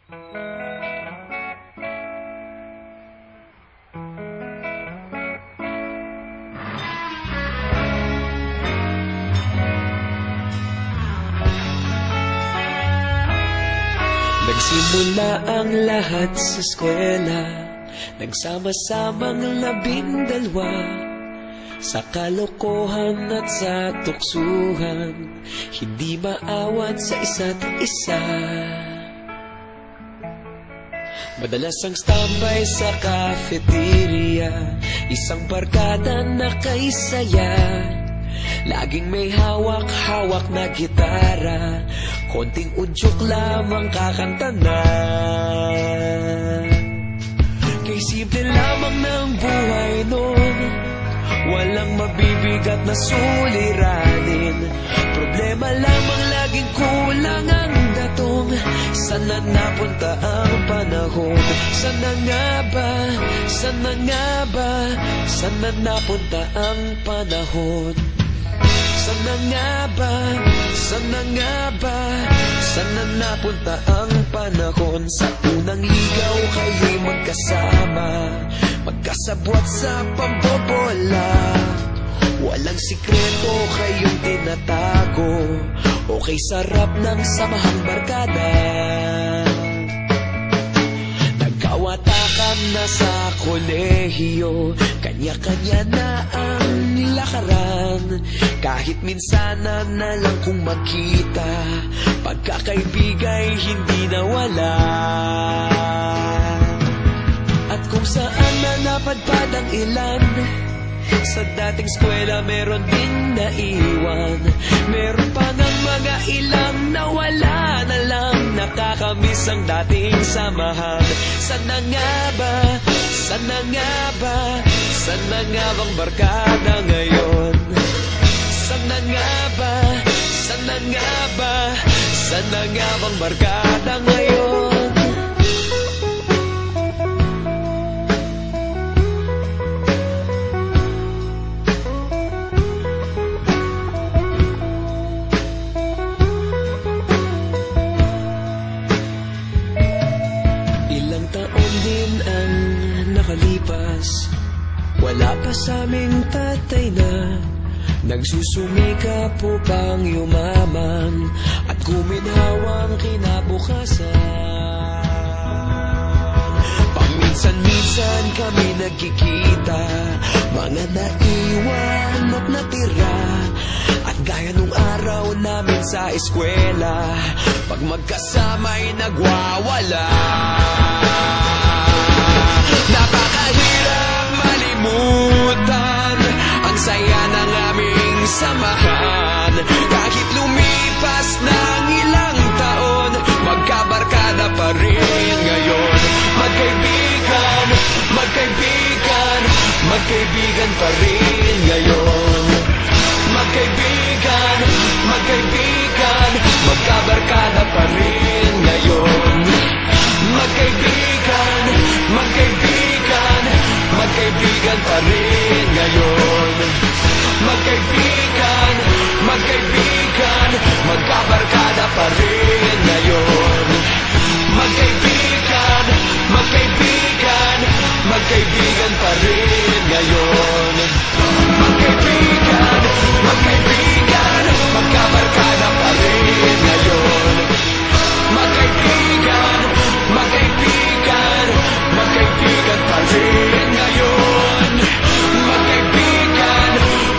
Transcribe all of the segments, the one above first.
Nagsimula ang lahat sa eskwela, nagsama-samang 12 sa kalokohan at sa tuksuhan, hindi maawat sa isa't isa. Madalas ang standby sa cafeteria, isang barkada na kaisaya, laging may hawak-hawak na gitara, konting udyok lamang kakanta na. Kay simple lamang ng buhay noon, walang mabibigat na suliranin, problema lamang laging kulang ang datong. Sana napunta ang panahon? Sana nga ba? Sana nga ba? Sana napunta ang panahon? Sana nga ba? Sana nga ba? Sana napunta ang panahon? Sa unang ligaw kayo'y magkasama, magkasabwat sa pambobola, walang sikreto kayong tinatago, okay sarap ng samahang barkada. Nagkawatakan na sa kolehiyo, kanya-kanya na ang nilakaran, kahit minsanan na lang kung magkita, pagkakaibigay hindi nawala. At kung saan na napadpad ang ilan, sa dating eskwela meron din naiwan, meron pa ng mga ilang nawala na lang, nakakamiss ang dating samahan. Sana nga ba? Sana nga ba? Sana nga bang barkada ngayon? Sana nga ba? Sana nga ba? Sana nga bang barkada ngayon? Ilang taon din ang nakalipas, wala pa sa aming tatay na nagsusumikap upang yumaman at guminhawang kinabukasan. Paminsan-minsan kami nagkikita, mga naiwan at natira, at gaya nung araw namin sa eskwela, pag magkasama'y nagwawala. Napakahirap malimutan ang saya ng aming samahan, kahit lumipas ng ilang taon, magkabarkada pa rin ngayon. Magkaibigan, magkaibigan, magkaibigan pa rin ngayon. Magkaibigan, magkaibigan, magkabarkada pa rin ngayon. Magkaibigan, magkaibigan, magkaibigan pa rin ngayon. Magkaibigan, magkaibigan, magkabarkada pa rin ngayon. Magkaibigan, magkaibigan, magkaibigan pa rin ngayon. Magkaibigan, magkaibigan, magkabarkada pa rin ngayon. Magkaibigan, magkaibigan, magkaibigan pa rin ngayon. Magkaibigan,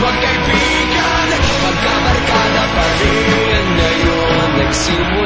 magkaibigan, magkabarkada pa rin ngayon. Nagsimula